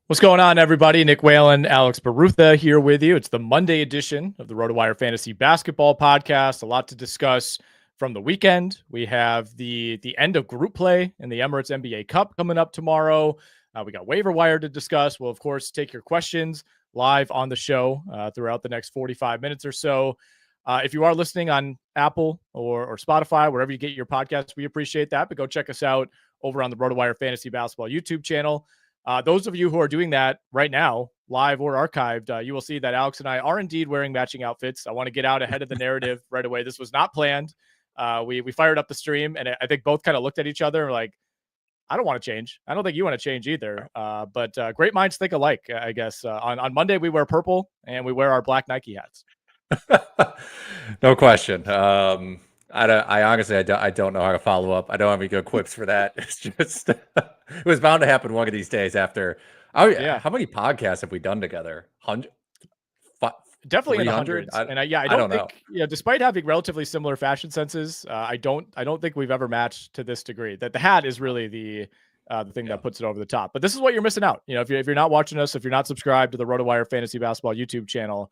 What's going on, everybody? Nick Whalen, Alex Barutha here with you. It's the Monday edition of the RotoWire Fantasy Basketball Podcast. A lot to discuss from the weekend. We have the end of group play in the Emirates NBA Cup coming up tomorrow. We got waiver wire to discuss. We'll, of course, take your questions live on the show throughout the next 45 minutes or so. If you are listening on Apple or Spotify, wherever you get your podcasts, we appreciate that. But go check us out over on the RotoWire Fantasy Basketball YouTube channel. Those of you who are doing that right now, live or archived, you will see that Alex and I are indeed wearing matching outfits. I want to get out ahead of the narrative right away. This was not planned. We fired up the stream, and I think both kind of looked at each other and were like, I don't want to change. I don't think you want to change either. But great minds think alike, I guess. On Monday, we wear purple, and we wear our black Nike hats. No question. I honestly don't know how to follow up. I don't have any good quips for that. It's just it was bound to happen one of these days after. Oh yeah. How many podcasts have we done together? 100? Definitely in the hundreds. I don't think, know. Despite having relatively similar fashion senses, I don't think we've ever matched to this degree. That the hat is really the thing that puts it over the top. But this is what you're missing out. If you're not watching us, if you're not subscribed to the RotoWire Fantasy Basketball YouTube channel,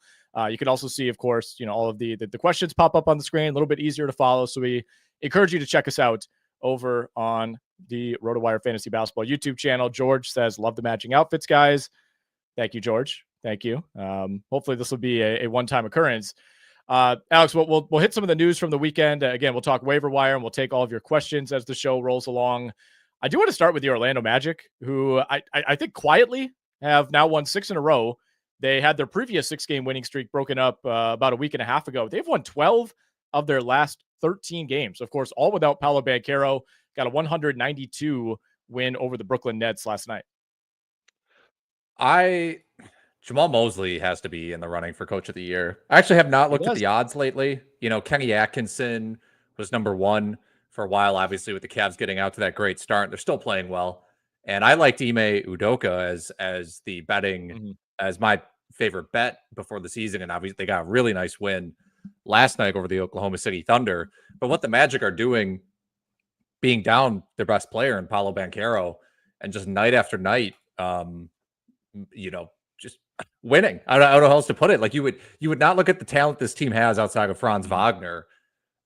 you can also see, of course, all of the questions pop up on the screen, a little bit easier to follow. So we encourage you to check us out over on the RotoWire Fantasy Basketball YouTube channel. George says, love the matching outfits, guys. Thank you, George. Thank you. Hopefully this will be a one-time occurrence. Alex, we'll hit some of the news from the weekend. Again, we'll talk waiver wire and we'll take all of your questions as the show rolls along. I do want to start with the Orlando Magic, who I think quietly have now won 6 in a row. They had their previous 6-game winning streak broken up about a week and a half ago. They've won 12 of their last 13 games. Of course, all without Paolo Banchero. Got a 192 win over the Brooklyn Nets last night. Jamal Mosley has to be in the running for Coach of the Year. I actually have not looked at the odds lately. Kenny Atkinson was number 1 for a while, obviously, with the Cavs getting out to that great start. They're still playing well. And I liked Ime Udoka as the betting, as my favorite bet before the season. And obviously, they got a really nice win last night over the Oklahoma City Thunder. But what the Magic are doing, being down their best player in Paolo Banchero, and just night after night, just winning. I don't know how else to put it. Like you would not look at the talent this team has outside of Franz Wagner,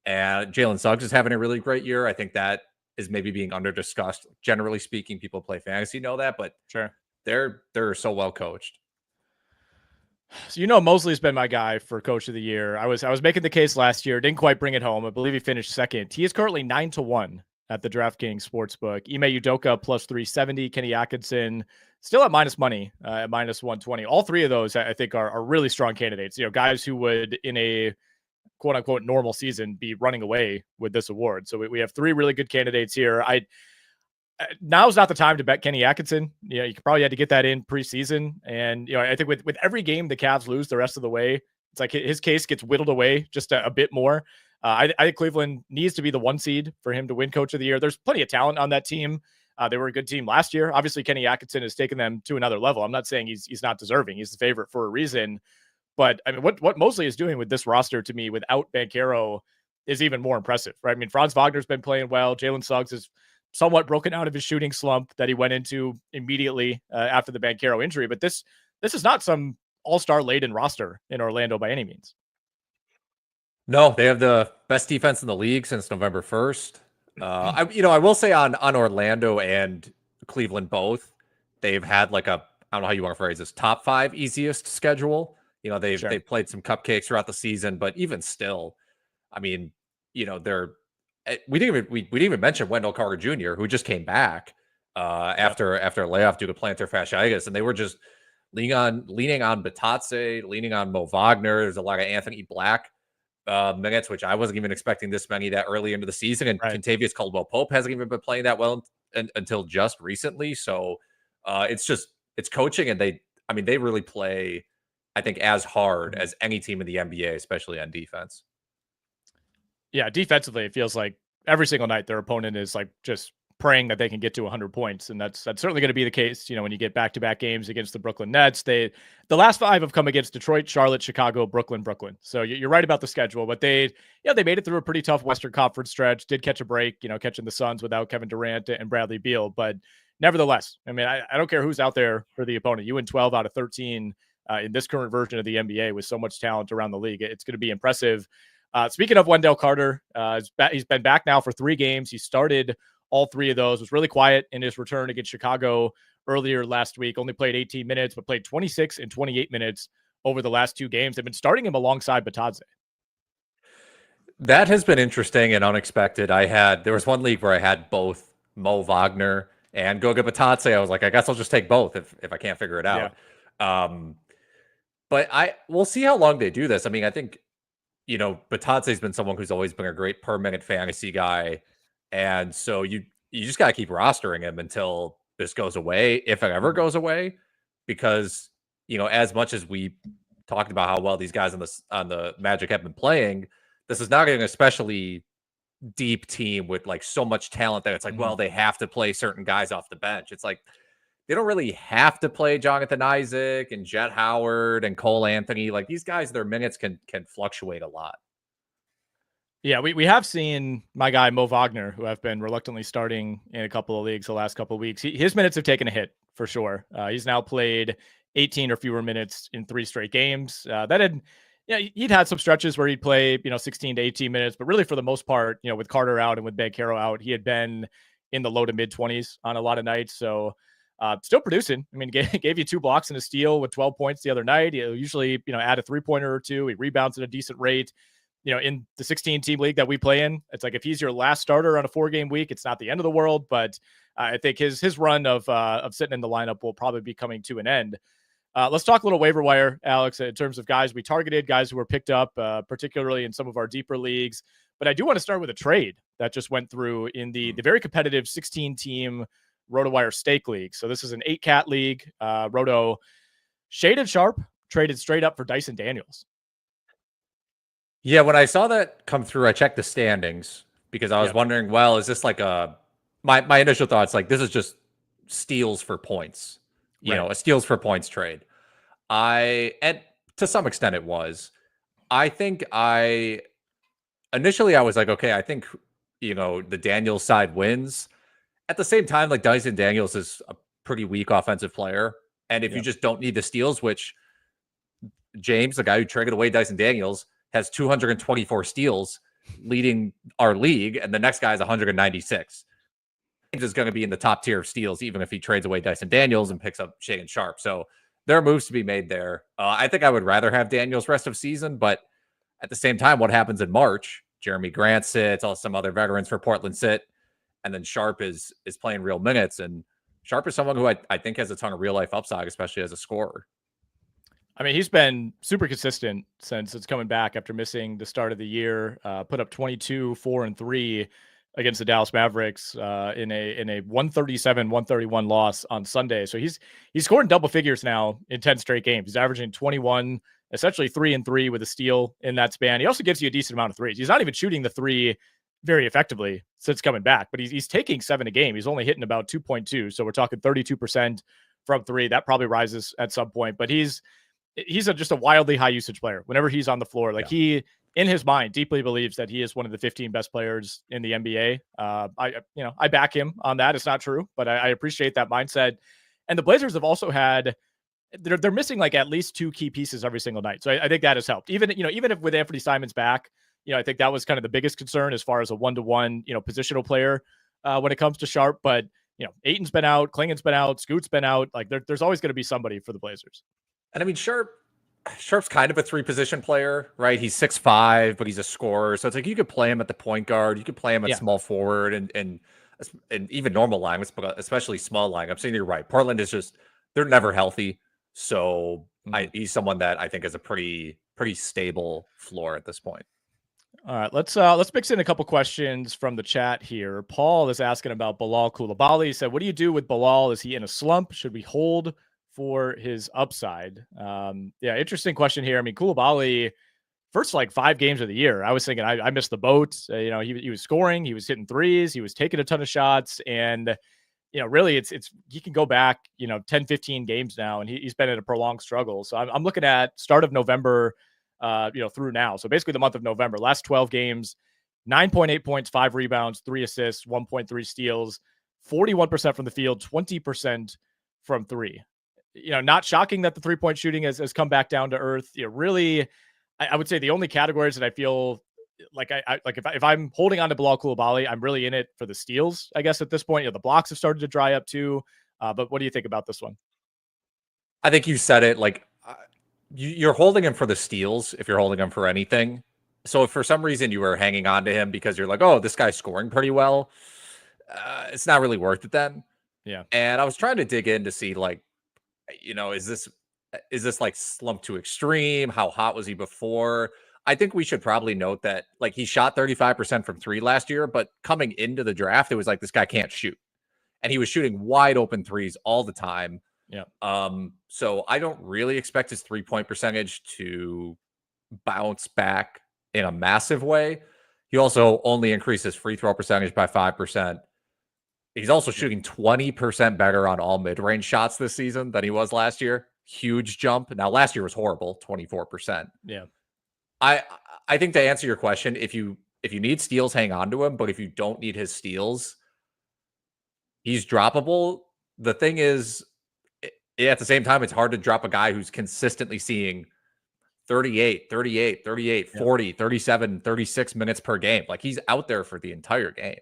and Jalen Suggs is having a really great year. I think that is maybe being under discussed. Generally speaking, people play fantasy know that, but sure, they're so well coached. So Mosley's been my guy for Coach of the Year. I was making the case last year, didn't quite bring it home. I believe he finished second. He is currently 9-1 at the DraftKings Sportsbook. Ime Udoka plus 370. Kenny Atkinson still at minus money at minus 120. All three of those I think are really strong candidates. Guys who would in a quote unquote normal season be running away with this award. So we have 3 really good candidates here. Now's not the time to bet Kenny Atkinson. You probably had to get that in preseason. And, I think with every game the Cavs lose the rest of the way, it's like his case gets whittled away just a bit more. I think Cleveland needs to be the 1 seed for him to win Coach of the Year. There's plenty of talent on that team. They were a good team last year. Obviously, Kenny Atkinson has taken them to another level. I'm not saying he's not deserving. He's the favorite for a reason. But I mean, what Mosley is doing with this roster to me without Banchero is even more impressive, right? I mean, Franz Wagner's been playing well. Jalen Suggs is somewhat broken out of his shooting slump that he went into immediately after the Banchero injury. But this is not some all-star laden roster in Orlando by any means. No, they have the best defense in the league since November 1st. I will say on Orlando and Cleveland both, they've had like I don't know how you want to phrase this, top 5 easiest schedule. They've played some cupcakes throughout the season, but even still, I mean, we didn't even mention Wendell Carter Jr., who just came back after a layoff due to plantar fasciitis, and they were just leaning on Batadze, leaning on Mo Wagner. There's a lot of Anthony Black minutes, which I wasn't even expecting this many that early into the season. And Kentavious Caldwell-Pope hasn't even been playing that well until just recently. So it's coaching, and they really play, I think, as hard as any team in the NBA, especially on defense. Yeah, defensively, it feels like every single night their opponent is like just praying that they can get to 100 points. And that's certainly going to be the case, when you get back-to-back games against the Brooklyn Nets. The last 5 have come against Detroit, Charlotte, Chicago, Brooklyn. So you're right about the schedule, but they made it through a pretty tough Western Conference stretch, did catch a break, catching the Suns without Kevin Durant and Bradley Beal. But nevertheless, I mean, I don't care who's out there for the opponent. You win 12 out of 13 in this current version of the NBA with so much talent around the league. It's going to be impressive. Speaking of Wendell Carter, he's been back now for 3 games. He started all 3 of those, was really quiet in his return against Chicago earlier last week, only played 18 minutes, but played 26 and 28 minutes over the last 2 games. They've been starting him alongside Batadze. That has been interesting and unexpected. There was one league where I had both Mo Wagner and Goga Batadze. I was like, I guess I'll just take both if I can't figure it out. Yeah. But we'll see how long they do this. I mean, I think, Batadze's been someone who's always been a great per minute fantasy guy. And so you just got to keep rostering him until this goes away, if it ever goes away, because, as much as we talked about how well these guys on the Magic have been playing, this is not an especially deep team with like so much talent that it's like, well, they have to play certain guys off the bench. It's like, they don't really have to play Jonathan Isaac and Jet Howard and Cole Anthony. Like these guys, their minutes can fluctuate a lot. Yeah, we have seen my guy Mo Wagner, who I've been reluctantly starting in a couple of leagues the last couple of weeks. His minutes have taken a hit for sure. He's now played 18 or fewer minutes in 3 straight games. He'd had some stretches where he'd play, 16 to 18 minutes, but really for the most part, with Carter out and with Banchero out, he had been in the low to mid 20s on a lot of nights. So still producing. I mean, gave you 2 blocks and a steal with 12 points the other night. He'll usually, add a 3-pointer or 2. He rebounds at a decent rate. In the 16-team league that we play in, it's like if he's your last starter on a 4-game week, it's not the end of the world. But I think his run of sitting in the lineup will probably be coming to an end. Let's talk a little waiver wire, Alex, in terms of guys we targeted, guys who were picked up, particularly in some of our deeper leagues. But I do want to start with a trade that just went through in the very competitive 16-team RotoWire Stake League. So this is an 8-cat league. Roto Shaedon Sharpe traded straight up for Dyson Daniels. Yeah, when I saw that come through, I checked the standings because I was wondering, well, is this like my initial thoughts, like this is just steals for points, a steals for points trade. And to some extent it was. I think initially I was like, okay, I think, the Daniels side wins. At the same time, like Dyson Daniels is a pretty weak offensive player. And if you just don't need the steals, which James, the guy who traded away Dyson Daniels, has 224 steals leading our league, and the next guy is 196. James is going to be in the top tier of steals, even if he trades away Dyson Daniels and picks up Shaedon Sharpe. So there are moves to be made there. I think I would rather have Daniels rest of season, but at the same time, what happens in March? Jerami Grant sits, also some other veterans for Portland sit, and then Sharpe is playing real minutes. And Sharpe is someone who I think has a ton of real life upside, especially as a scorer. I mean, he's been super consistent since it's coming back after missing the start of the year. Put up 22, 4, and 3 against the Dallas Mavericks in a 137-131 loss on Sunday. So he's scored in double figures now in 10 straight games. He's averaging 21, essentially 3 and 3 with a steal in that span. He also gives you a decent amount of threes. He's not even shooting the 3 very effectively since coming back, but he's taking 7 a game. He's only hitting about 2.2. So we're talking 32% from 3. That probably rises at some point, but he's just a wildly high usage player whenever he's on the floor. Like he, in his mind, deeply believes that he is one of the 15 best players in the NBA. I back him on that. It's not true, but I appreciate that mindset. And the Blazers have also had, they're missing like at least 2 key pieces every single night. So I think that has helped. Even if with Anthony Simons back, I think that was kind of the biggest concern as far as a 1-to-1, positional player when it comes to Sharpe. But, Ayton's been out, Klingen's been out, Scoot's been out. Like there's always going to be somebody for the Blazers. And I mean, Sharpe's kind of a 3-position player, right? He's 6'5", but he's a scorer. So it's like you could play him at the point guard, you could play him at small forward and even normal lineups, but especially small lineups. And you're right. Portland is just, they're never healthy. So he's someone that I think is a pretty stable floor at this point. All right, let's mix in a couple questions from the chat here. Paul is asking about Bilal Coulibaly. He said, what do you do with Bilal? Is he in a slump? Should we hold for his upside? Interesting question here. I mean, Coulibaly, first 5 games of the year, I was thinking I missed the boat. He was scoring, he was hitting threes, he was taking a ton of shots, and really it's he can go back 10, 15 games now, and he's been in a prolonged struggle. So I'm looking at start of November through now. So basically the month of November, last 12 games, 9.8 points, 5 rebounds, 3 assists, 1.3 steals, 41% from the field, 20% from three. Not shocking that the 3-point shooting has come back down to earth. Really, I would say the only categories that I feel like if I'm holding on to Bilal Coulibaly, I'm really in it for the steals, I guess, at this point. The blocks have started to dry up too. But what do you think about this one? I think you said it. Like, you're holding him for the steals if you're holding him for anything. So if for some reason you were hanging on to him because you're like, oh, this guy's scoring pretty well, it's not really worth it then. Yeah. And I was trying to dig in to see, like, is this like slump to extreme? How hot was he before? I think we should probably note that, like, he shot 35% from three last year, but coming into the draft, it was like, this guy can't shoot. And he was shooting wide open threes all the time. Yeah. So I don't really expect his 3-point percentage to bounce back in a massive way. He also only increased his free throw percentage by 5%. He's also shooting 20% better on all mid-range shots this season than he was last year. Huge jump. Now, last year was horrible, 24%. Yeah. I think, to answer your question, if you need steals, hang on to him. But if you don't need his steals, he's droppable. The thing is, at the same time, it's hard to drop a guy who's consistently seeing 38, 40, 37, 36 minutes per game. Like, he's out there for the entire game.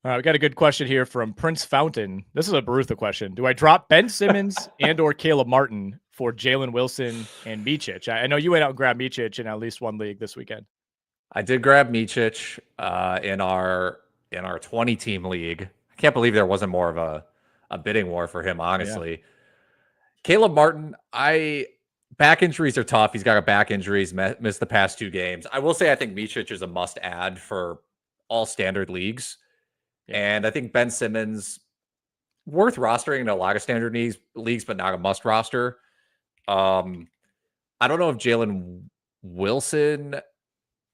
All right, we got a good question here from Prince Fountain. This is a Barutha question. Do I drop Ben Simmons and or Caleb Martin for Jalen Wilson and Micic? I know you went out and grabbed Micic in at least one league this weekend. I did grab Micic in our 20-team league. I can't believe there wasn't more of a bidding war for him, honestly. Yeah. Caleb Martin, back injuries are tough. He's got a back injuries, missed the past 2 games. I will say I think Micic is a must-add for all standard leagues. And I think Ben Simmons, worth rostering in a lot of standard leagues, but not a must roster. I don't know if Jalen Wilson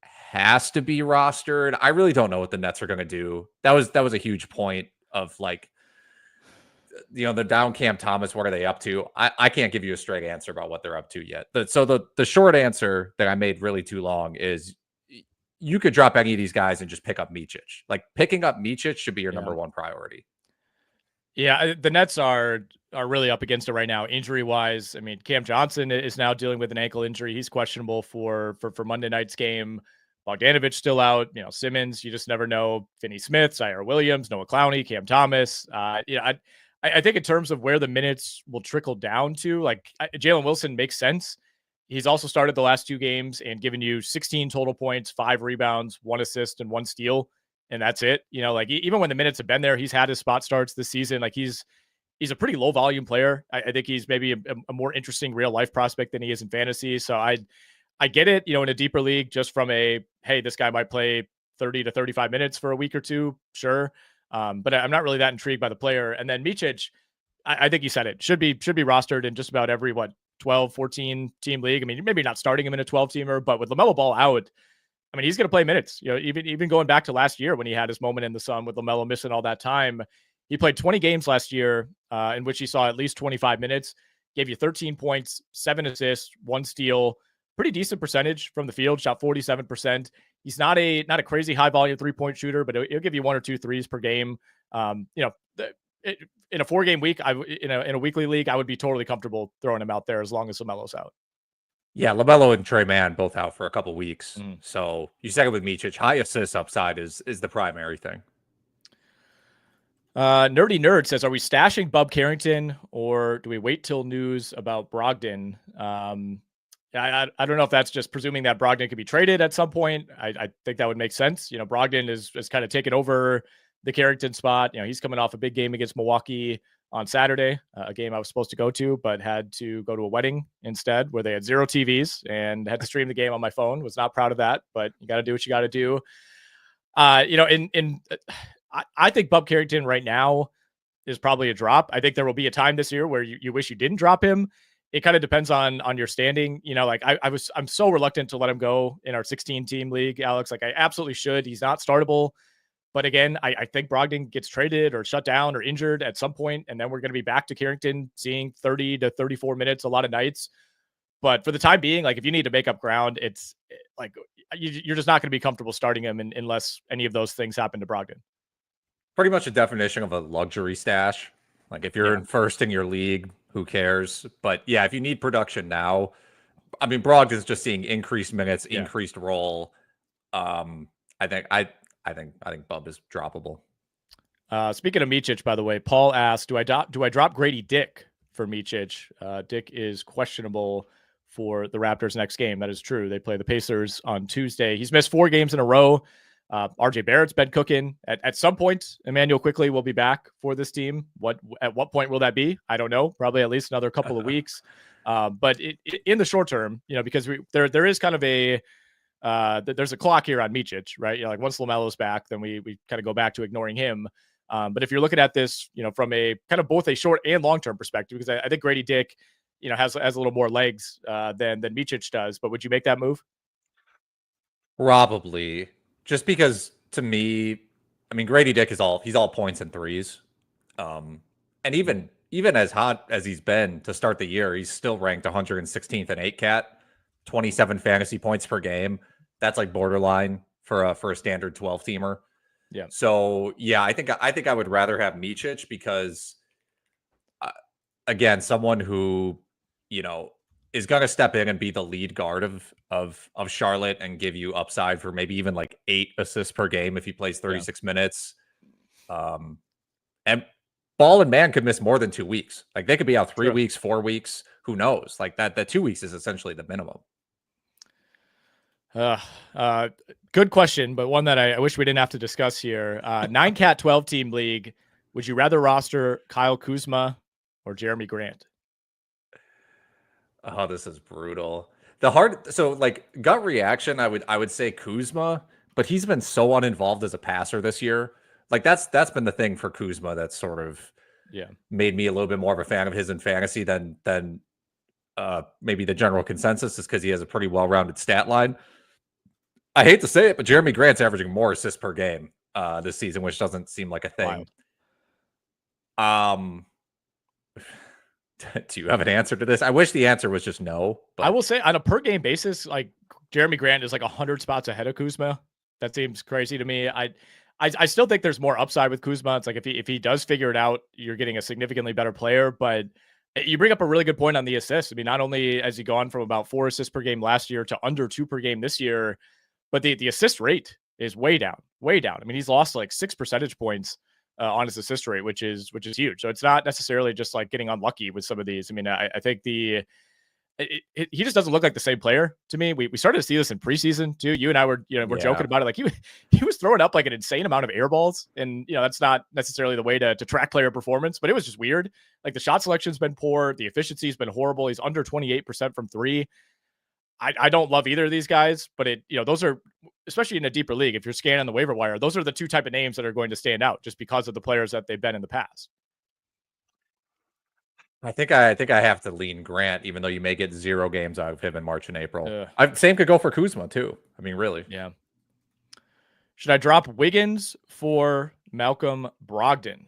has to be rostered. I really don't know what the Nets are going to do. That was a huge point of, like, the down Cam Thomas. What are they up to? I can't give you a straight answer about what they're up to yet. So the short answer that I made really too long is, you could drop any of these guys and just pick up Micic. Like, picking up Micic should be your number one priority. Yeah, the Nets are really up against it right now, injury wise. I mean, Cam Johnson is now dealing with an ankle injury. He's questionable for Monday night's game. Bogdanovic still out. Simmons, you just never know. Finney Smith, Zaire Williams, Noah Clowney, Cam Thomas. I think in terms of where the minutes will trickle down to, like, Jalen Wilson makes sense. He's also started the last 2 games and given you 16 total points, 5 rebounds, 1 assist, and 1 steal. And that's it. Like, even when the minutes have been there, he's had his spot starts this season. Like, he's a pretty low volume player. I think he's maybe a more interesting real life prospect than he is in fantasy. So I get it, in a deeper league, just from hey, this guy might play 30 to 35 minutes for a week or two. Sure. But I'm not really that intrigued by the player. And then Micic, I think you said it, should be rostered in just about every, 12, 14 team league. I mean, maybe not starting him in a 12 teamer, but with LaMelo Ball out, I mean, he's going to play minutes. Even going back to last year when he had his moment in the sun with LaMelo missing all that time, he played 20 games last year in which he saw at least 25 minutes, gave you 13 points, 7 assists, 1 steal, pretty decent percentage from the field, shot 47%. He's not a crazy high volume 3-point shooter, but he'll give you 1 or 2 threes per game. In a 4-game week, in a weekly league, I would be totally comfortable throwing him out there as long as LaMelo's out. Yeah, LaMelo and Trey Mann both out for a couple weeks. So you second with Micic, high assist upside is the primary thing. Nerdy Nerd says, are we stashing Bub Carrington or do we wait till news about Brogdon? I don't know if that's just presuming that Brogdon could be traded at some point. I think that would make sense. Brogdon is kind of taken over the Carrington spot. He's coming off a big game against Milwaukee on Saturday, a game I was supposed to go to, but had to go to a wedding instead where they had 0 TVs and had to stream the game on my phone. Was not proud of that, but you got to do what you got to do. I think Bub Carrington right now is probably a drop. I think there will be a time this year where you wish you didn't drop him. It kind of depends on your standing. I'm so reluctant to let him go in our 16-team league, Alex. Like, I absolutely should. He's not startable. But again, I think Brogdon gets traded or shut down or injured at some point, and then we're going to be back to Carrington seeing 30 to 34 minutes a lot of nights. But for the time being, like, if you need to make up ground, it's like you're just not going to be comfortable starting him unless any of those things happen to Brogdon. pretty much a definition of a luxury stash. Like if you're in first in your league, who cares? But yeah, if you need production now, I mean, Brogdon's just seeing increased minutes, increased role. I think Bub is droppable. Speaking of Micic, by the way, Paul asked, do I drop Gradey Dick for Micic? Dick is questionable for the Raptors next game. That is true. They play the Pacers on Tuesday. He's missed 4 games in a row. RJ Barrett's been cooking. At some point, Emmanuel quickly will be back for this team. At what point will that be? I don't know. Probably at least another couple of weeks. But in the short term, because there is kind of there's a clock here on Micic, right? Like once LaMelo's back, then we kind of go back to ignoring him. But if you're looking at this, from a kind of both a short and long-term perspective, because I think Gradey Dick, has a little more legs than Micic does. But would you make that move? Probably, just because to me, I mean, Gradey Dick he's all points and threes, and even as hot as he's been to start the year, he's still ranked 116th in 8cat, 27 fantasy points per game. That's like borderline for a standard 12-teamer. Yeah. So yeah, I think I would rather have Micic because, again, someone who is going to step in and be the lead guard of Charlotte and give you upside for maybe even like 8 assists per game if he plays 36 minutes. And Ball and Man could miss more than 2 weeks. Like they could be out 3 weeks, 4 weeks. Who knows? Like that 2 weeks is essentially the minimum. Good question, but one that I wish we didn't have to discuss here. 9-cat 12-team league. Would you rather roster Kyle Kuzma or Jerami Grant? Oh, this is brutal. So like gut reaction, I would say Kuzma, but he's been so uninvolved as a passer this year. Like that's been the thing for Kuzma that's sort of made me a little bit more of a fan of his in fantasy than maybe the general consensus, is because he has a pretty well-rounded stat line. I hate to say it, but Jerami Grant's averaging more assists per game this season, which doesn't seem like a thing. Wild. Do you have an answer to this? I wish the answer was just no. But I will say on a per game basis, like Jerami Grant is like 100 spots ahead of Kuzma. That seems crazy to me. I still think there's more upside with Kuzma. It's like if he does figure it out, you're getting a significantly better player. But you bring up a really good point on the assists. I mean, not only has he gone from about 4 assists per game last year to under 2 per game this year, but the assist rate is way down. I mean, he's lost like 6 percentage points on his assist rate, which is huge. So it's not necessarily just like getting unlucky with some of these. I mean, I think he just doesn't look like the same player to me. We started to see this in preseason too. You and I were joking about it. Like he was throwing up like an insane amount of air balls, and that's not necessarily the way to track player performance, but it was just weird. Like the shot selection's been poor, the efficiency's been horrible. He's under 28% from 3. I don't love either of these guys, but those are, especially in a deeper league, if you're scanning the waiver wire, those are the 2 type of names that are going to stand out just because of the players that they've been in the past. I think I have to lean Grant, even though you may get 0 games out of him in March and April. Same could go for Kuzma too. I mean, really. Yeah. Should I drop Wiggins for Malcolm Brogdon?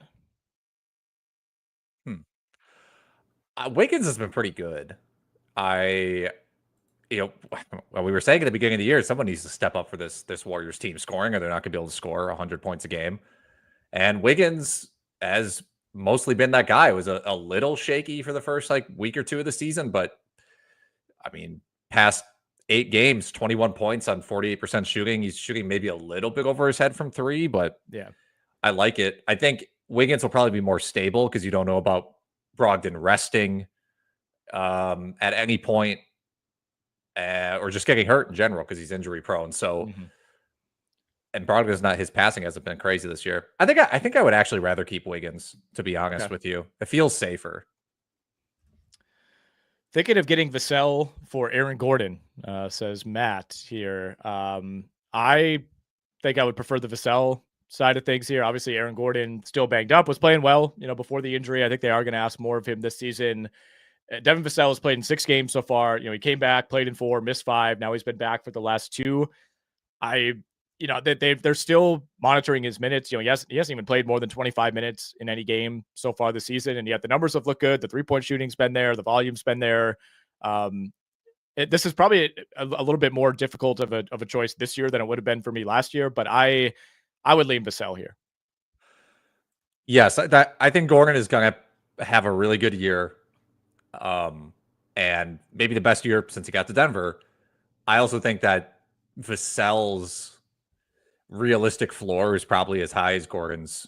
Wiggins has been pretty good. We were saying at the beginning of the year, someone needs to step up for this Warriors team scoring, or they're not going to be able to score 100 points a game. And Wiggins has mostly been that guy. It was a little shaky for the first week or 2 of the season, but I mean, past 8 games, 21 points on 48% shooting. He's shooting maybe a little bit over his head from 3, but yeah, I like it. I think Wiggins will probably be more stable because you don't know about Brogdon resting at any point. Or just getting hurt in general because he's injury prone. So, and Brogdon's his passing hasn't been crazy this year. I think I would actually rather keep Wiggins, to be honest with you. It feels safer. Thinking of getting Vassell for Aaron Gordon, says Matt here. I think I would prefer the Vassell side of things here. Obviously, Aaron Gordon still banged up, was playing well, before the injury. I think they are going to ask more of him this season. Devin Vassell has played in 6 games so far. He came back, played in 4, missed 5. Now he's been back for the last 2. They're still monitoring his minutes. He hasn't even played more than 25 minutes in any game so far this season, and yet the numbers have looked good. The 3-point shooting's been there. The volume's been there. This is probably a little bit more difficult of a choice this year than it would have been for me last year, but I would lean Vassell here. Yes, I think Gordon is going to have a really good year, and maybe the best year since he got to Denver. I also think that Vassell's realistic floor is probably as high as Gordon's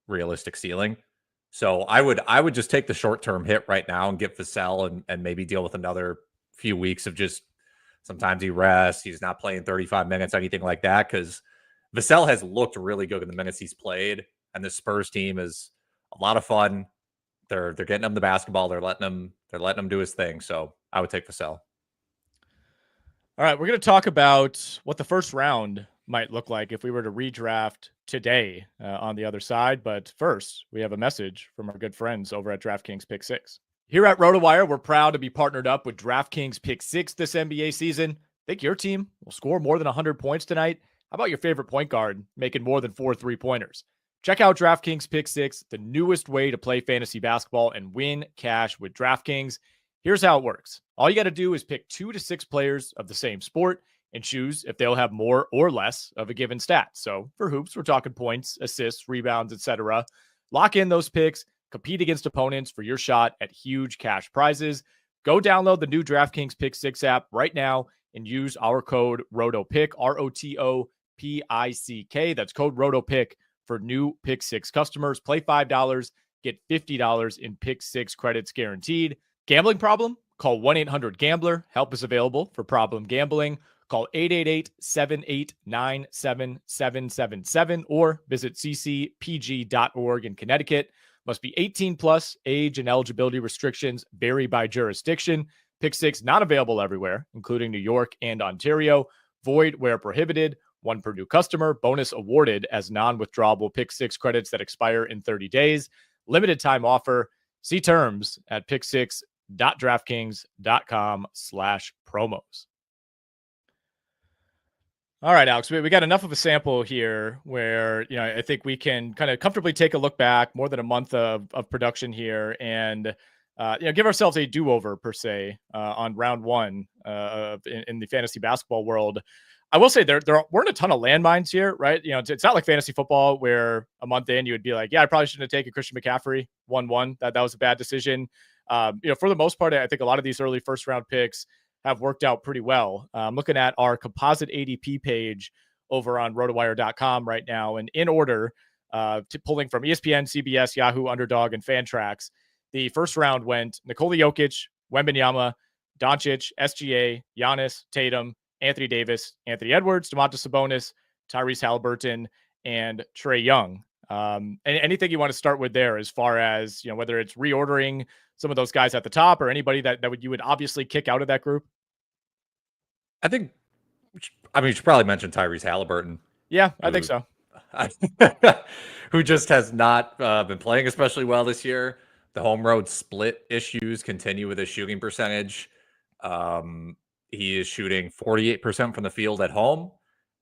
realistic ceiling. So I would just take the short term hit right now and get Vassell and maybe deal with another few weeks of just sometimes he rests, he's not playing 35 minutes, anything like that. Because Vassell has looked really good in the minutes he's played, and the Spurs team is a lot of fun. They're getting him the basketball, they're letting him do his thing. So I would take Vassell. All right, we're going to talk about what the first round might look like if we were to redraft today on the other side. But first, we have a message from our good friends over at DraftKings Pick 6. Here at RotoWire, we're proud to be partnered up with DraftKings Pick 6 this NBA season. Think your team will score more than 100 points tonight? How about your favorite point guard making more than 4 3-pointers? Check out DraftKings Pick 6, the newest way to play fantasy basketball and win cash with DraftKings. Here's how it works. All you got to do is pick 2 to 6 players of the same sport and choose if they'll have more or less of a given stat. So for hoops, we're talking points, assists, rebounds, etc. Lock in those picks, compete against opponents for your shot at huge cash prizes. Go download the new DraftKings Pick 6 app right now and use our code ROTOPICK, ROTOPICK. That's code ROTOPICK for new Pick 6 customers. Play $5, get $50 in Pick 6 credits guaranteed. Gambling problem? Call 1-800-GAMBLER. Help is available for problem gambling. Call 888-789-7777 or visit ccpg.org in Connecticut. Must be 18 plus. Age and eligibility restrictions vary by jurisdiction. Pick 6 not available everywhere, including New York and Ontario. Void where prohibited. One per new customer. Bonus awarded as non-withdrawable Pick 6 credits that expire in 30 days. Limited time offer. See terms at pick6.draftkings.com/promos. All right, Alex, we got enough of a sample here where, I think we can kind of comfortably take a look back, more than a month of production here, and, give ourselves a do-over per se on round one in the fantasy basketball world. I will say there weren't a ton of landmines here, right? It's not like fantasy football where a month in you would be like, yeah, I probably shouldn't have taken Christian McCaffrey 1-1. That was a bad decision. For the most part, I think a lot of these early first round picks have worked out pretty well. I'm looking at our composite ADP page over on rotowire.com right now. And in order, pulling from ESPN, CBS, Yahoo, Underdog, and Fantrax, the first round went Nikola Jokic, Wembanyama, Doncic, SGA, Giannis, Tatum, Anthony Davis, Anthony Edwards, Domantas Sabonis, Tyrese Halliburton, and Trey Young. Anything you want to start with there as far as, whether it's reordering some of those guys at the top or anybody that you would obviously kick out of that group? I think, you should probably mention Tyrese Halliburton. Yeah, I think so. Who just has not been playing especially well this year. The home road split issues continue with his shooting percentage. He is shooting 48% from the field at home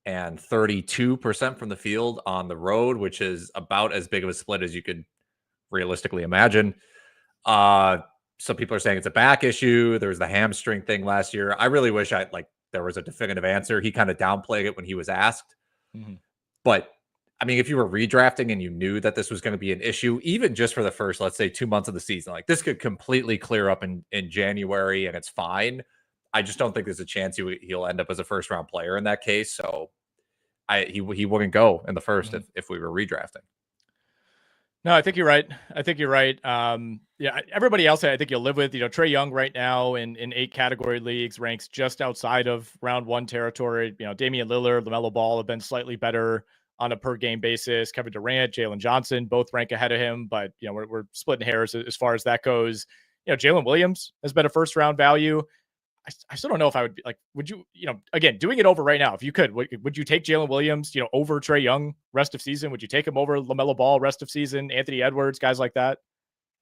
and 32% from the field on the road, which is about as big of a split as you could realistically imagine. Some people are saying it's a back issue. There was the hamstring thing last year. I really wish there was a definitive answer. He kind of downplayed it when he was asked. Mm-hmm. But if you were redrafting and you knew that this was going to be an issue, even just for the first, let's say 2 months of the season, this could completely clear up in January and it's fine. I just don't think there's a chance he'll end up as a first round player in that case. So he wouldn't go in the first if we were redrafting. No, I think you're right. Everybody else I think you'll live with. Trey Young right now in 8 category leagues ranks just outside of round 1 territory. Damian Lillard, LaMelo Ball have been slightly better on a per game basis. Kevin Durant, Jalen Johnson both rank ahead of him, but we're splitting hairs as far as that goes. Jalen Williams has been a first round value. I still don't know if I would be would you, again, doing it over right now, if you could, would you take Jalen Williams, over Trey Young rest of season? Would you take him over LaMelo Ball rest of season, Anthony Edwards, guys like that?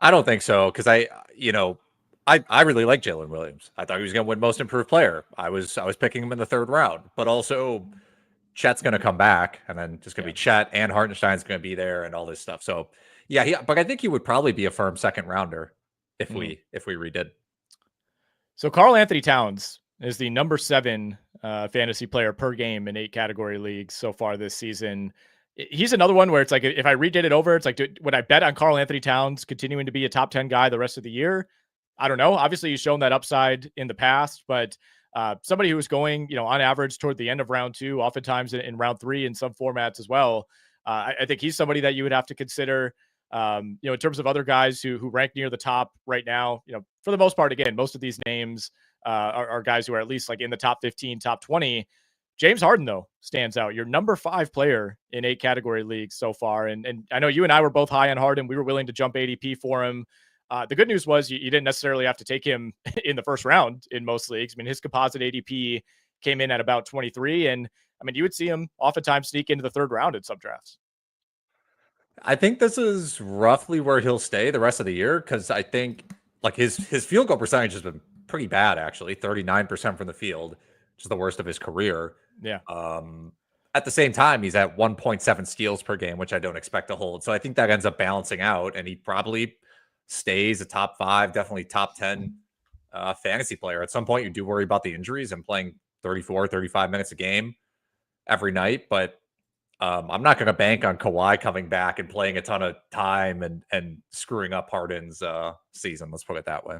I don't think so. Cause I really like Jalen Williams. I thought he was going to win most improved player. I was picking him in the 3rd round, but also Chet's going to come back and then just going to be Chet and Hartenstein's going to be there and all this stuff. So yeah, but I think he would probably be a firm 2nd rounder if we redid. So Karl Anthony Towns is the number 7 fantasy player per game in 8 category leagues so far this season. he's another one where it's like, if I redid it over, it's like, would I bet on Karl Anthony Towns continuing to be a top 10 guy the rest of the year? I don't know. Obviously, he's shown that upside in the past, but somebody who was going, on average toward the end of round 2, oftentimes in round 3 in some formats as well. I think he's somebody that you would have to consider. In terms of other guys who rank near the top right now, for the most part, again, most of these names are guys who are at least like in the top 15, top 20. James Harden, though, stands out. Your number 5 player in 8 category leagues so far. And I know you and I were both high on Harden. We were willing to jump ADP for him. The good news was you didn't necessarily have to take him in the first round in most leagues. I mean, his composite ADP came in at about 23. And I mean, you would see him oftentimes sneak into the 3rd round in some drafts. I think this is roughly where he'll stay the rest of the year, because I think like his field goal percentage has been pretty bad, actually. 39% from the field, which is the worst of his career. Yeah. At the same time, he's at 1.7 steals per game, which I don't expect to hold. So I think that ends up balancing out, and he probably stays a top 5, definitely top 10 fantasy player. At some point, you do worry about the injuries and playing 34, 35 minutes a game every night, but I'm not going to bank on Kawhi coming back and playing a ton of time and screwing up Harden's season. Let's put it that way.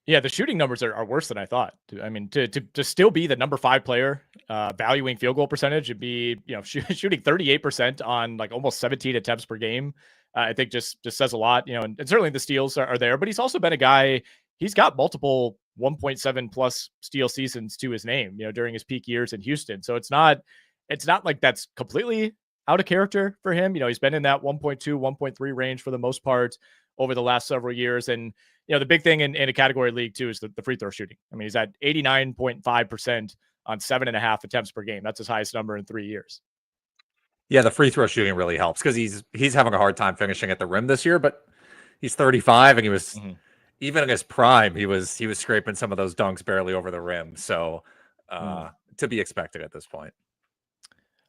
Yeah, the shooting numbers are worse than I thought. I mean, to still be the number 5 player, valuing field goal percentage and be, shooting 38% on like almost 17 attempts per game, I think just says a lot, and certainly the steals are there, but he's also been a guy, he's got multiple 1.7 plus steal seasons to his name, during his peak years in Houston. So it's not like that's completely out of character for him. He's been in that 1.2, 1.3 range for the most part over the last several years. And, the big thing in a category league too is the free throw shooting. I mean, he's at 89.5% on 7.5 attempts per game. That's his highest number in 3 years. Yeah, the free throw shooting really helps because he's having a hard time finishing at the rim this year, but he's 35 and he was even in his prime, he was scraping some of those dunks barely over the rim. So to be expected at this point.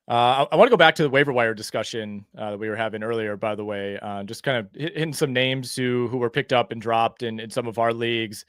I want to go back to the waiver wire discussion that we were having earlier, by the way, just kind of hitting some names who were picked up and dropped in some of our leagues.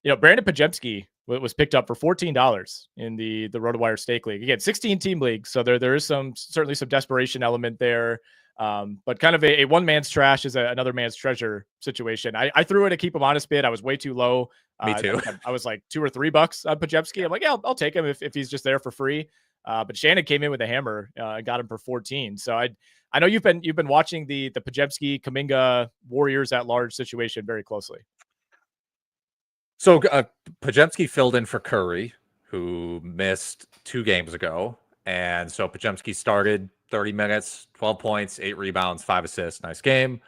Brandon Podziemski was picked up for $14 in the RotoWire Stake League. Again, 16-team league, so there is certainly some desperation element there, but kind of a one man's trash is another man's treasure situation. I threw it a keep him honest bid. I was way too low. Me too. I was like $2 or $3 on Podziemski. I'm like, yeah, I'll take him if he's just there for free. But Shannon came in with a hammer and got him for 14. So I know you've been watching the Podziemski Kuminga Warriors at large situation very closely. So Podziemski filled in for Curry, who missed 2 games ago, and so Podziemski started 30 minutes, 12 points, 8 rebounds, 5 assists. Nice game.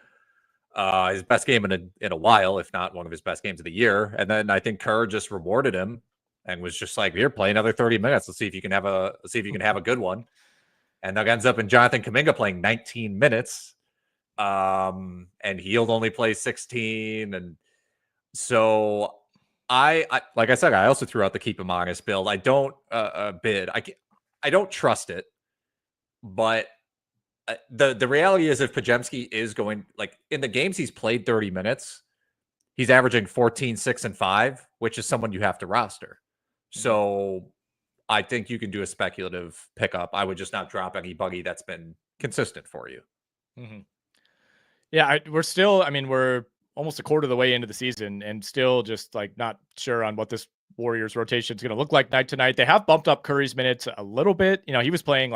His best game in a while, if not one of his best games of the year. And then I think Kerr just rewarded him and was just like, here, play another 30 minutes. Let's see if you can have a good one. And that ends up in Jonathan Kuminga playing 19 minutes. And Hield only plays 16. And so I like I said, I also threw out the keep him honest build. I don't bid. I don't trust it. But the reality is if Podziemski is going, like in the games he's played 30 minutes, he's averaging 14, 6, and 5, which is someone you have to roster. So I think you can do a speculative pickup. I would just not drop anybody that's been consistent for you. Mm-hmm. Yeah, we're almost a quarter of the way into the season and still just like not sure on what this Warriors rotation is going to look like night to night. They have bumped up Curry's minutes a little bit. He was playing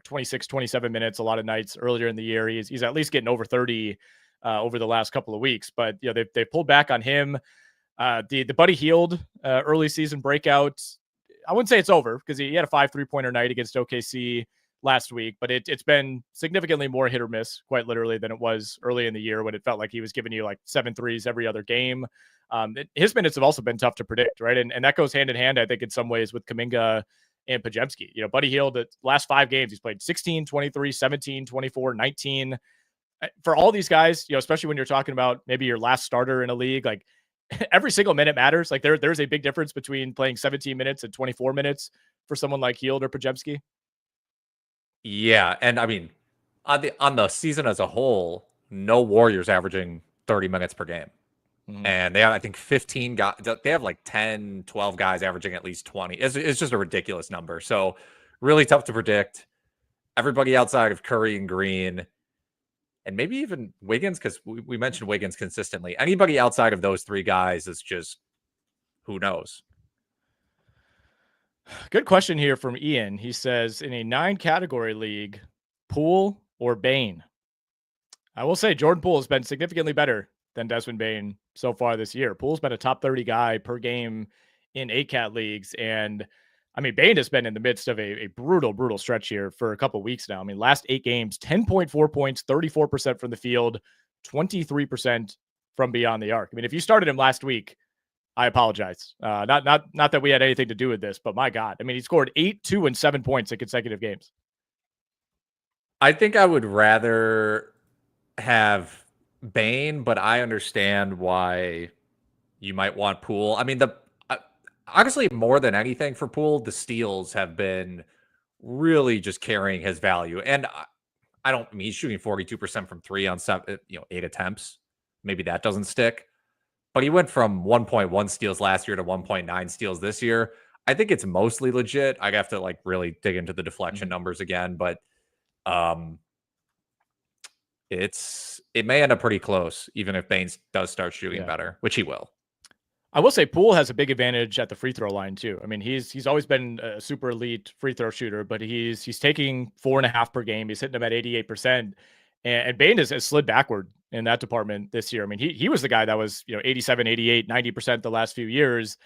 26, 27 minutes a lot of nights earlier in the year. He's at least getting over 30 over the last couple of weeks, but they pulled back on him. The Buddy Hield early season breakout, I wouldn't say it's over because he had a 5 3-pointer night against OKC last week, but it's been significantly more hit or miss, quite literally, than it was early in the year when it felt like he was giving you like 7 threes every other game. His minutes have also been tough to predict, right? And that goes hand in hand, I think, in some ways with Kuminga and Podziemski. Buddy Hield, the last 5 games, he's played 16, 23, 17, 24, 19. For all these guys, especially when you're talking about maybe your last starter in a league, like every single minute matters. Like there's a big difference between playing 17 minutes and 24 minutes for someone like Hield or Podziemski. Yeah, and I mean, on the season as a whole, no Warriors averaging 30 minutes per game. Mm-hmm. And they have, I think, 15 guys. They have like 10, 12 guys averaging at least 20. It's just a ridiculous number. So really tough to predict. everybody outside of Curry and Green, and maybe even Wiggins, because we mentioned Wiggins consistently. Anybody outside of those three guys is just, who knows? Good question here from Ian. He says, in a 9-category league, Poole or Bane? I will say Jordan Poole has been significantly better than Desmond Bane so far this year. Poole's been a top 30 guy per game in 8-cat leagues. And I mean, Bane has been in the midst of a brutal stretch here for a couple of weeks now. I mean, last 8 games, 10.4 points, 34% from the field, 23% from beyond the arc. I mean, if you started him last week, I apologize. Not that we had anything to do with this, but my God. I mean, he scored 8, 2, and 7 points in consecutive games. I think I would rather have Bane, but I understand why you might want Poole. I mean, honestly, more than anything for Poole, the steals have been really just carrying his value. And I mean, he's shooting 42% from 3 on 8 attempts. Maybe that doesn't stick. But he went from 1.1 steals last year to 1.9 steals this year. I think it's mostly legit. I have to really dig into the deflection numbers again, but it may end up pretty close, even if Baines does start shooting better, which he will. I will say Poole has a big advantage at the free throw line too. I mean, he's always been a super elite free throw shooter, but he's taking 4.5 per game. He's hitting them at 88%. And Bane has slid backward in that department this year. I mean, he was the guy that was, 87, 88, 90% the last few years.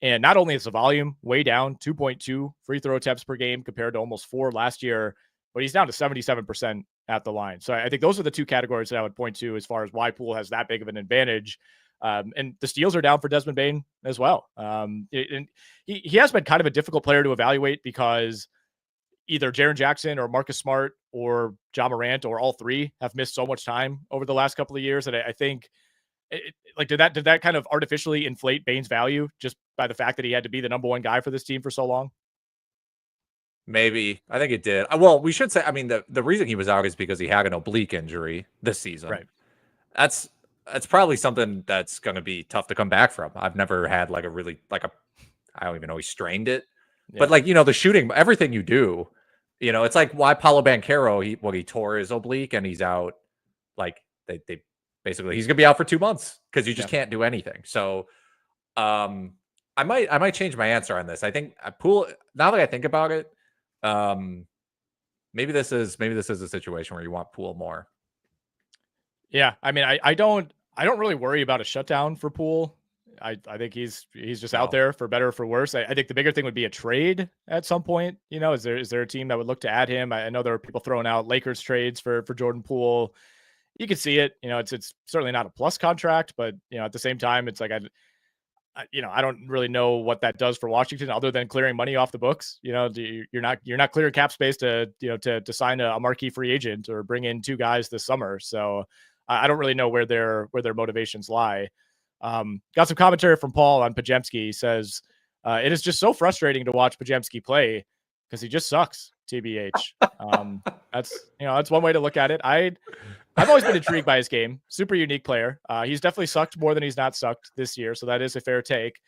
And not only is the volume way down, 2.2 free throw attempts per game compared to almost 4 last year, but he's down to 77% at the line. So I think those are the 2 categories that I would point to as far as why Poole has that big of an advantage. And the steals are down for Desmond Bane as well. And he has been kind of a difficult player to evaluate because either Jaren Jackson or Marcus Smart or Ja Morant or all 3 have missed so much time over the last couple of years. And I think did that kind of artificially inflate Bane's value just by the fact that he had to be the number 1 guy for this team for so long? Maybe. I think it did. Well, we should say, I mean, the reason he was out is because he had an oblique injury this season. Right. That's probably something that's going to be tough to come back from. I've never had I don't even know he strained it. Yeah. But the shooting, everything you do, it's like why Paolo Banchero, he tore his oblique and he's out. They basically, he's going to be out for 2 months because you just can't do anything. So I might change my answer on this. I think Poole, now that I think about it, maybe this is a situation where you want Poole more. Yeah, I mean, I don't really worry about a shutdown for Poole. I think he's just out there for better or for worse. I think the bigger thing would be a trade at some point. Is there a team that would look to add him? I know there are people throwing out Lakers trades for Jordan Poole. You can see it. It's certainly not a plus contract, but at the same time, it's like I don't really know what that does for Washington other than clearing money off the books. You're not clearing cap space to sign a marquee free agent or bring in 2 guys this summer. So I don't really know where their motivations lie. Got some commentary from Paul on Podziemski. He says, it is just so frustrating to watch Podziemski play because he just sucks, TBH. That's one way to look at it. I've always been intrigued by his game. Super unique player. He's definitely sucked more than he's not sucked this year. So that is a fair take.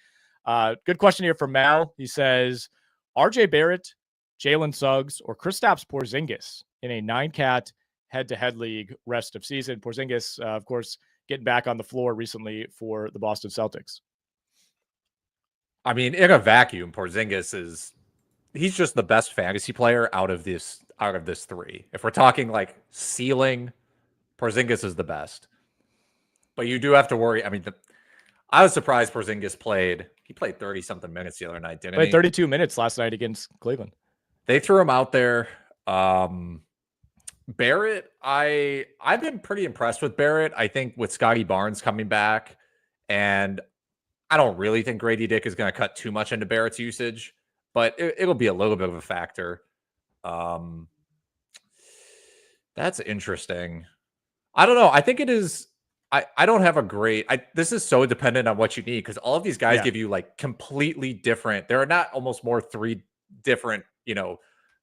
Good question here from Mal. He says, RJ Barrett, Jalen Suggs, or Kristaps Porzingis in a 9-cat head-to-head league rest of season. Porzingis, of course, getting back on the floor recently for the Boston Celtics. I mean, in a vacuum, Porzingis he's just the best fantasy player out of this 3. If we're talking ceiling, Porzingis is the best. But you do have to worry. I mean, I was surprised Porzingis played 30-something minutes the other night, didn't he? Played 32 minutes last night against Cleveland. They threw him out there. Barrett, I've been pretty impressed with Barrett. I think with Scotty Barnes coming back, and I don't really think Gradey Dick is going to cut too much into Barrett's usage, but it'll be a little bit of a factor. That's interesting. I don't know. I think it is. I don't have a great. This is so dependent on what you need because all of these guys give you completely different. There are not almost more 3 different,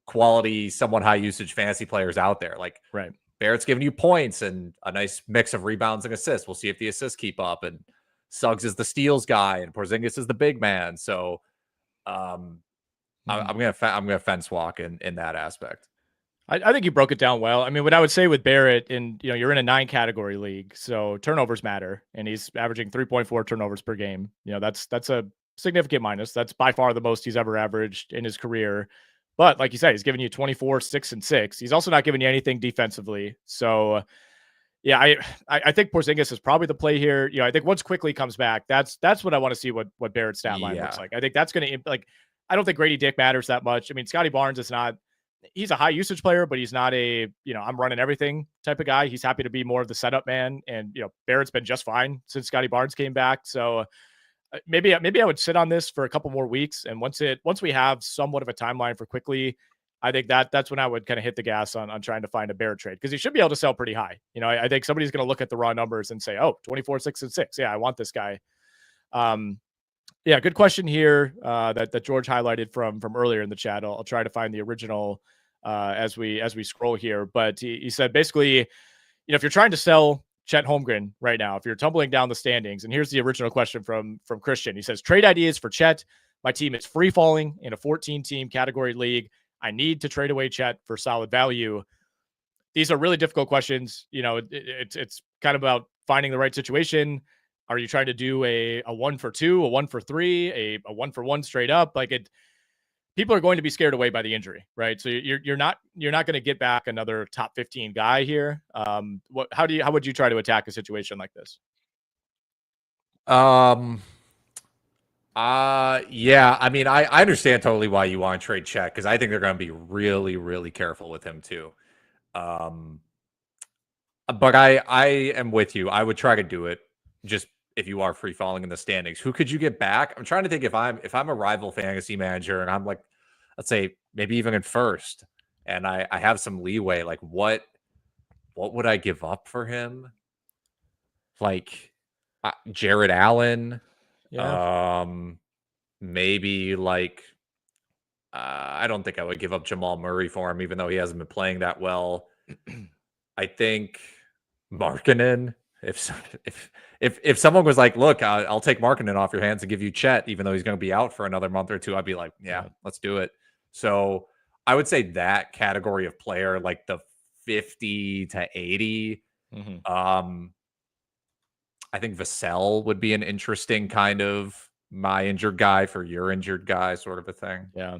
quality, somewhat high usage fantasy players out there. Right. Barrett's giving you points and a nice mix of rebounds and assists. We'll see if the assists keep up. And Suggs is the steals guy, and Porzingis is the big man. So, I'm gonna fence walk in that aspect. I think you broke it down well. I mean, what I would say with Barrett, and you're in a 9 category league, so turnovers matter, and he's averaging 3.4 turnovers per game. That's a significant minus. That's by far the most he's ever averaged in his career. But like you said, he's giving you 24, 6, and 6. He's also not giving you anything defensively. So yeah, I think Porzingis is probably the play here. I think once quickly comes back, that's what I want to see what Barrett's stat line looks like. I think that's going to like. I don't think Gradey Dick matters that much. I mean, Scotty Barnes is not. He's a high usage player, but he's not a I'm running everything type of guy. He's happy to be more of the setup man, and Barrett's been just fine since Scotty Barnes came back. So maybe I would sit on this for a couple more weeks, and once we have somewhat of a timeline for quickly, I think that's when I would kind of hit the gas on trying to find a Barrett trade, because he should be able to sell pretty high. I think somebody's going to look at the raw numbers and say, oh, 24, 6, and 6. Yeah, I want this guy. Yeah, good question here that George highlighted from earlier in the chat. I'll try to find the original as we scroll here. But he said basically, if you're trying to sell Chet Holmgren right now, if you're tumbling down the standings, and here's the original question from Christian. He says, trade ideas for Chet. My team is free falling in a 14-team category league. I need to trade away Chet for solid value. These are really difficult questions. It's kind of about finding the right situation. Are you trying to do a 1 for 2, a 1 for 3, a 1 for 1 straight up? People are going to be scared away by the injury, right? So you're not going to get back another top 15 guy here. How would you try to attack a situation like this? Yeah, I mean, I understand totally why you want to trade Chet, because I think they're going to be really, really careful with him too. But I am with you. I would try to do it just if you are free falling in the standings. Who could you get back? I'm trying to think if I'm a rival fantasy manager and I'm like, let's say maybe even in first, and I have some leeway, like what would I give up for him? Like Jared Allen. Yeah. Maybe like I don't think I would give up Jamal Murray for him, even though he hasn't been playing that well. I think Markkanen. If someone was like, look, I'll take Markkanen off your hands and give you Chet, even though he's going to be out for another month or two, I'd be like, yeah, let's do it. So I would say that category of player, like the 50 to 80. Mm-hmm. I think Vassell would be an interesting kind of my injured guy for your injured guy sort of a thing. Yeah.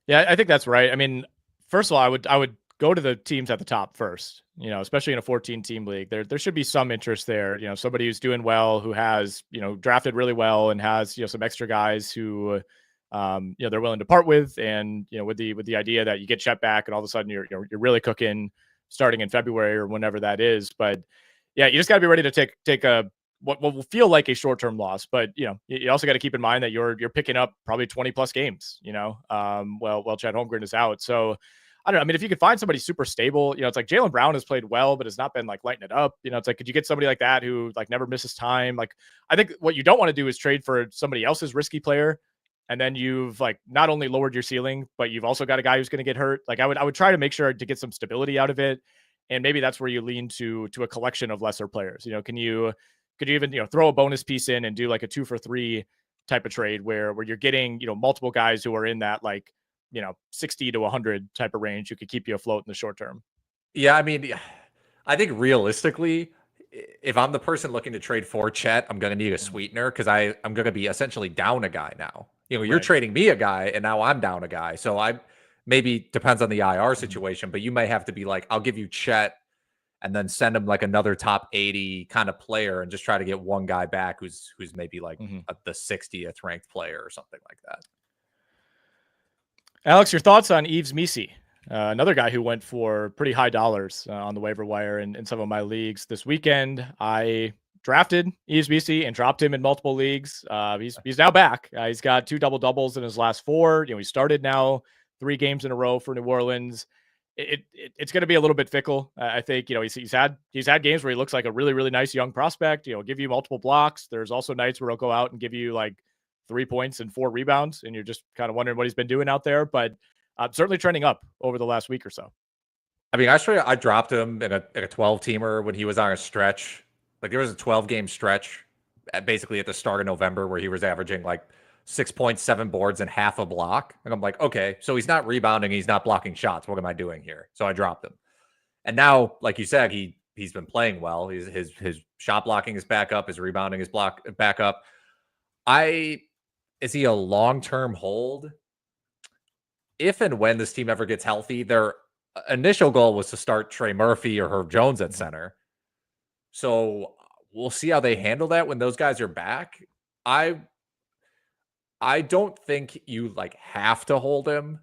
Yeah, I think that's right. I mean, first of all, I would go to the teams at the top first, especially in a 14-team league. There should be some interest there. Somebody who's doing well, who has, drafted really well and has, some extra guys who, they're willing to part with. And, with the idea that you get Chet back and all of a sudden you're really cooking starting in February or whenever that is. But yeah, you just got to be ready to take what will feel like a short-term loss, but you also got to keep in mind that you're picking up probably 20 plus games, while Chet Holmgren is out. So I don't know. I mean, if you could find somebody super stable, it's like Jalen Brown has played well, but has not been like lighting it up. It's like, could you get somebody like that who like never misses time? Like, I think what you don't want to do is trade for somebody else's risky player. And then you've like not only lowered your ceiling, but you've also got a guy who's going to get hurt. Like I would try to make sure to get some stability out of it. And maybe that's where you lean to a collection of lesser players. Could you even throw a bonus piece in and do like a 2 for 3 type of trade where you're getting multiple guys who are in that like 60 to 100 type of range who could keep you afloat in the short term? Yeah, I mean, I think realistically, if I'm the person looking to trade for Chet, I'm going to need a sweetener because I'm going to be essentially down a guy now. You're trading me a guy and now I'm down a guy. So I maybe depends on the IR situation, but you may have to be like, I'll give you Chet and then send him like another top 80 kind of player and just try to get one guy back who's maybe like the 60th ranked player or something like that. Alex, your thoughts on Yves Missi, another guy who went for pretty high dollars on the waiver wire in some of my leagues this weekend. I drafted Yves Missi and dropped him in multiple leagues. He's now back. He's got 2 double-doubles in his last 4. He started now 3 games in a row for New Orleans. It's going to be a little bit fickle. I think, he's had games where he looks like a really, really nice young prospect, give you multiple blocks. There's also nights where he'll go out and give you like 3 points and 4 rebounds. And you're just kind of wondering what he's been doing out there, but certainly trending up over the last week or so. I mean, actually I dropped him in a 12 teamer when he was on a stretch. Like there was a 12 game stretch basically at the start of November where he was averaging like 6 points, 7 boards, and half a block. And I'm like, okay, so he's not rebounding, he's not blocking shots. What am I doing here? So I dropped him. And now, like you said, he's been playing well. His shot blocking is back up, his rebounding is back up. Is he a long-term hold? If and when this team ever gets healthy, their initial goal was to start Trey Murphy or Herb Jones at center. So we'll see how they handle that when those guys are back. I don't think you like have to hold him.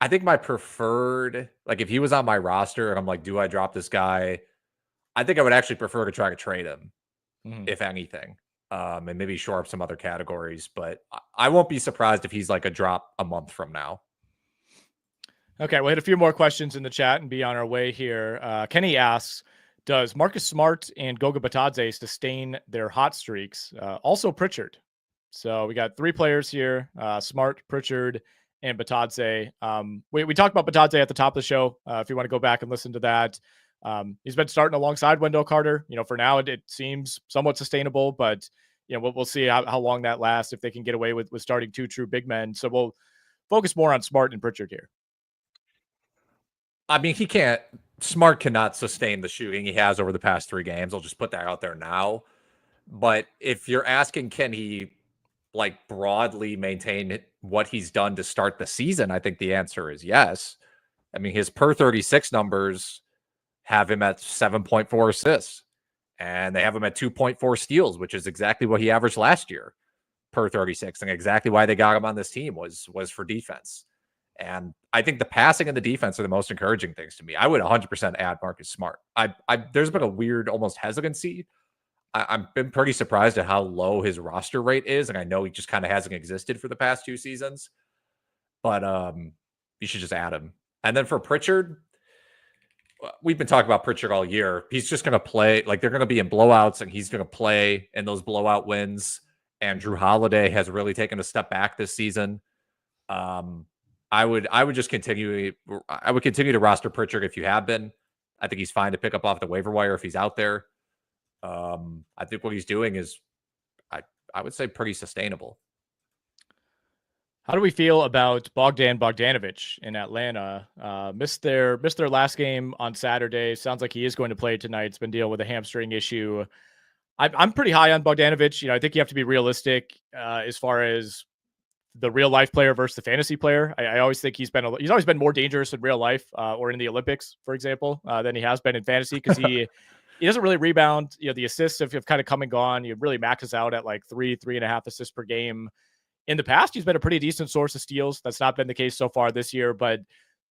I think my preferred, like if he was on my roster and I'm like, do I drop this guy? I think I would actually prefer to try to trade him, if anything, and maybe shore up some other categories. But I won't be surprised if he's like a drop a month from now. Okay, we'll hit a few more questions in the chat and be on our way here. Kenny asks, does Marcus Smart and Goga Bitadze sustain their hot streaks? Also Pritchard. So we got 3 players here, Smart, Pritchard, and Bitadze. We talked about Bitadze at the top of the show. If you want to go back and listen to that. He's been starting alongside Wendell Carter. For now, it seems somewhat sustainable, but we'll see how long that lasts, if they can get away with starting 2 true big men. So we'll focus more on Smart and Pritchard here. I mean, Smart cannot sustain the shooting he has over the past 3 games. I'll just put that out there now. But if you're asking, can he like broadly maintain what he's done to start the season, I think the answer is yes. I mean, his per 36 numbers have him at 7.4 assists, and they have him at 2.4 steals, which is exactly what he averaged last year per 36, and exactly why they got him on this team was for defense. And I think the passing and the defense are the most encouraging things to me. I would 100% add Marcus Smart. There's been a weird almost hesitancy. I've been pretty surprised at how low his roster rate is, and I know he just kind of hasn't existed for the past 2 seasons. But you should just add him. And then for Pritchard, we've been talking about Pritchard all year. He's just going to play, like they're going to be in blowouts, and he's going to play in those blowout wins. And Drew Holiday has really taken a step back this season. I would just continue. I would continue to roster Pritchard if you have been. I think he's fine to pick up off the waiver wire if he's out there. I think what he's doing is, I would say, pretty sustainable. How do we feel about Bogdan Bogdanovic in Atlanta? Missed their last game on Saturday. Sounds like he is going to play tonight. It's been dealing with a hamstring issue. I'm pretty high on Bogdanovic. I think you have to be realistic as far as the real life player versus the fantasy player. I always think he's always been more dangerous in real life or in the Olympics, for example, than he has been in fantasy, because he doesn't really rebound. The assists have kind of come and gone. He really maxes out at like 3.5 assists per game. In the past, he's been a pretty decent source of steals. That's not been the case so far this year, but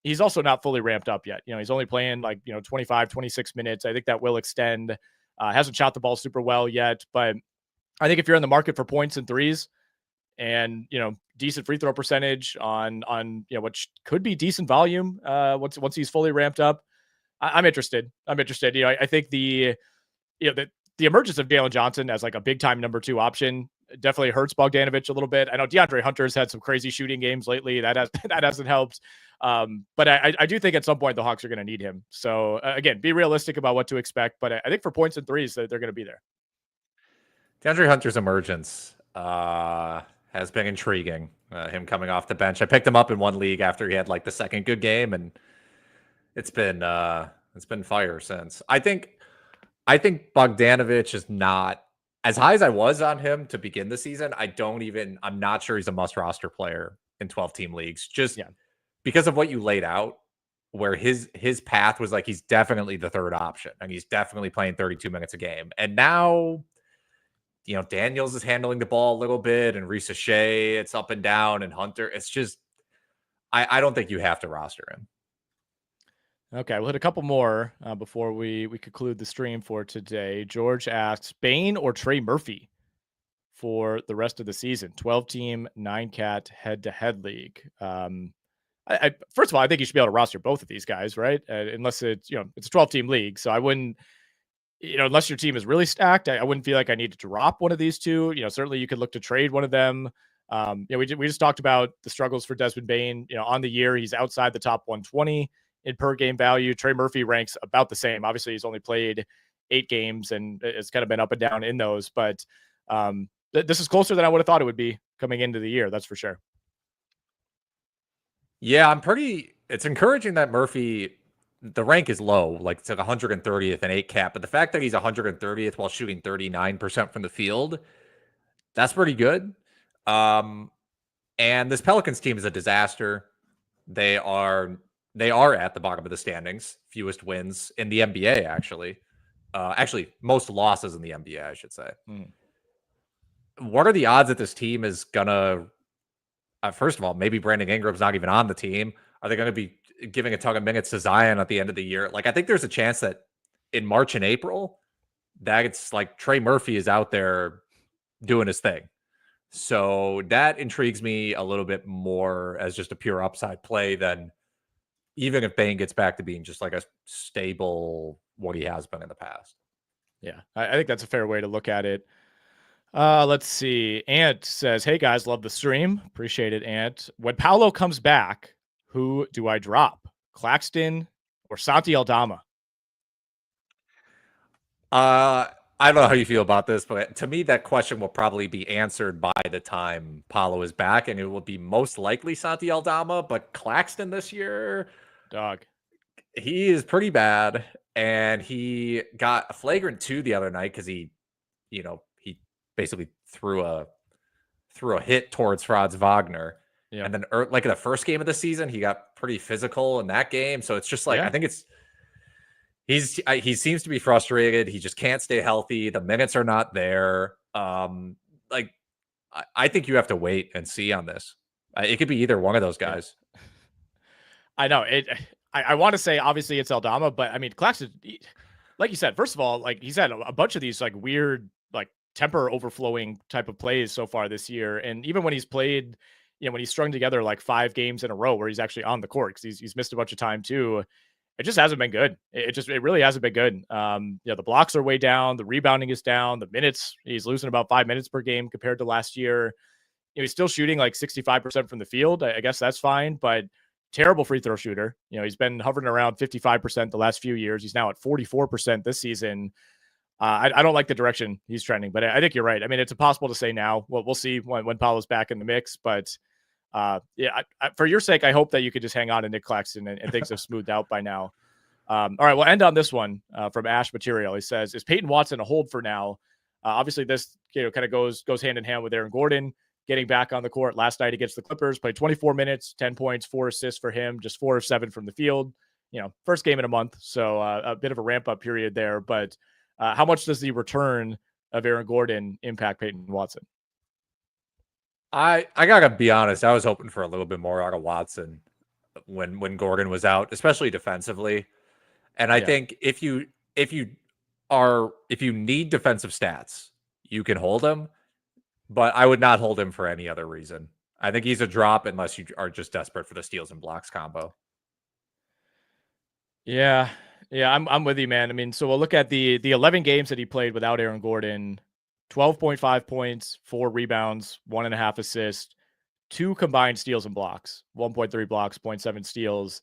he's also not fully ramped up yet. He's only playing like, 25, 26 minutes. I think that will extend. Hasn't shot the ball super well yet, but I think if you're in the market for points and threes and, decent free throw percentage on what could be decent volume once he's fully ramped up, I'm interested. I think the emergence of Jalen Johnson as like a big time number 2 option definitely hurts Bogdanovic a little bit. I know DeAndre Hunter's had some crazy shooting games lately. That hasn't helped. But I do think at some point the Hawks are going to need him. So again, be realistic about what to expect. But I think for points and threes, they're going to be there. DeAndre Hunter's emergence has been intriguing. Him coming off the bench. I picked him up in one league after he had like the second good game, and it's been fire since. I think Bogdanovic is not as high as I was on him to begin the season. I'm not sure he's a must roster player in 12-team leagues, just because of what you laid out, where his path was like, he's definitely the third option and he's definitely playing 32 minutes a game. And now, Daniels is handling the ball a little bit, and Risa Shea, it's up and down, and Hunter. It's just, I don't think you have to roster him. Okay, we'll hit a couple more before we conclude the stream for today. George asks, Bane or Trey Murphy for the rest of the season? 12-team, 9-cat head-to-head league. First of all, I think you should be able to roster both of these guys, right? Unless it's a 12-team league. So I wouldn't, unless your team is really stacked, I wouldn't feel like I need to drop one of these two. Certainly you could look to trade one of them. We just talked about the struggles for Desmond Bane. On the year, he's outside the top 120 in per game value. Trey Murphy ranks about the same. Obviously, he's only played 8 games and it's kind of been up and down in those. But this is closer than I would have thought it would be coming into the year. That's for sure. Yeah, it's encouraging that Murphy, the rank is low, like it's like 130th and 8 cap, but the fact that he's 130th while shooting 39% from the field, that's pretty good. And this Pelicans team is a disaster. They are at the bottom of the standings, fewest wins in the NBA, actually. Actually, most losses in the NBA, I should say. What are the odds that this team is gonna? First of all, maybe Brandon Ingram's not even on the team. Are they going to be giving a ton of minutes to Zion at the end of the year? Like, I think there's a chance that in March and April, that it's like Trey Murphy is out there doing his thing. So that intrigues me a little bit more as just a pure upside play than even if Bane gets back to being just like a stable what he has been in the past. Yeah, I think that's a fair way to look at it. Let's see. Ant says, "Hey guys, love the stream. Appreciate it, Ant. When Paolo comes back, who do I drop? Claxton or Santi Aldama?" I don't know how you feel about this, but to me, that question will probably be answered by the time Paolo is back, and it will be most likely Santi Aldama. But Claxton this year, dog, he is pretty bad, and he got a flagrant 2 the other night because he basically threw a hit towards Franz Wagner. Yeah. And then like in the first game of the season, he got pretty physical in that game. So it's just like, I think he seems to be frustrated. He just can't stay healthy. The minutes are not there. I think you have to wait and see on this. It could be either one of those guys. I know it. I want to say obviously it's Aldama, but I mean Claxton, like you said, first of all, like he's had a bunch of these like weird like temper overflowing type of plays so far this year, and even when he's played, when he's strung together like 5 games in a row where he's actually on the court because he's missed a bunch of time too. It just hasn't been good. It really hasn't been good. The blocks are way down. The rebounding is down. The minutes, he's losing about 5 minutes per game compared to last year. He's still shooting like 65% from the field. I guess that's fine, but terrible free throw shooter. He's been hovering around 55% the last few years. He's now at 44% this season. I don't like the direction he's trending, but I think you're right. I mean, it's impossible to say now. We'll see when Paolo's back in the mix, but for your sake, I hope that you could just hang on to Nick Claxton and things have smoothed out by now. All right, we'll end on this one from Ash Material. He says, "Is Peyton Watson a hold for now?" Obviously, this kind of goes hand in hand with Aaron Gordon getting back on the court last night against the Clippers. Played 24 minutes, 10 points, 4 assists for him, just 4 of 7 from the field. First game in a month, so a bit of a ramp up period there. But how much does the return of Aaron Gordon impact Peyton Watson? I gotta be honest. I was hoping for a little bit more out of Watson when Gordon was out, especially defensively. And I think if you need defensive stats, you can hold him, but I would not hold him for any other reason. I think he's a drop unless you are just desperate for the steals and blocks combo. Yeah, I'm with you, man. I mean, so we'll look at the 11 games that he played without Aaron Gordon. 12.5 points, 4 rebounds, 1.5 assists, 2 combined steals and blocks, 1.3 blocks, 0.7 steals.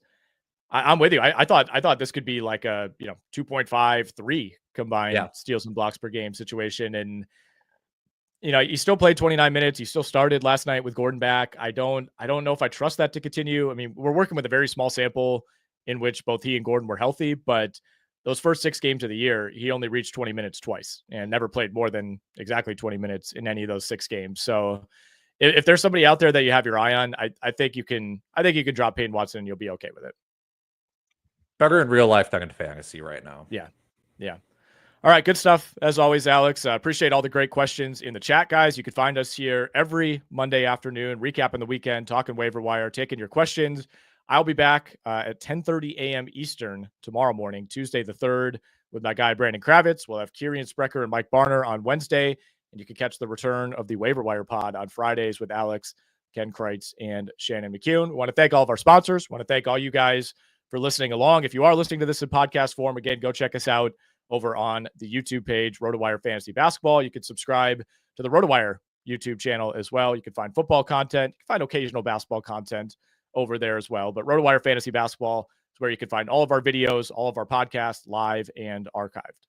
I'm with you. I thought this could be like a 2.5, 3 combined steals and blocks per game situation. And he still played 29 minutes. He still started last night with Gordon back. I don't know if I trust that to continue. I mean, we're working with a very small sample in which both he and Gordon were healthy, but those first 6 games of the year, he only reached 20 minutes twice and never played more than exactly 20 minutes in any of those 6 games. So if there's somebody out there that you have your eye on, I think you can drop Peyton Watson and you'll be okay with it. Better in real life than in fantasy right now. Yeah. All right, good stuff as always, Alex. Appreciate all the great questions in the chat, guys. You can find us here every Monday afternoon, recapping the weekend, talking waiver wire, taking your questions. I'll be back at 10:30 a.m. Eastern tomorrow morning, Tuesday the 3rd, with my guy Brandon Kravitz. We'll have Kieran Sprecher and Mike Barner on Wednesday, and you can catch the return of the waiver wire pod on Fridays with Alex, Ken Kreitz, and Shannon McCune. We want to thank all of our sponsors. We want to thank all you guys for listening along. If you are listening to this in podcast form, again, go check us out over on the YouTube page, RotoWire Fantasy Basketball. You can subscribe to the RotoWire YouTube channel as well. You can find football content. You can find occasional basketball content over there as well. But RotoWire Fantasy Basketball is where you can find all of our videos, all of our podcasts, live and archived.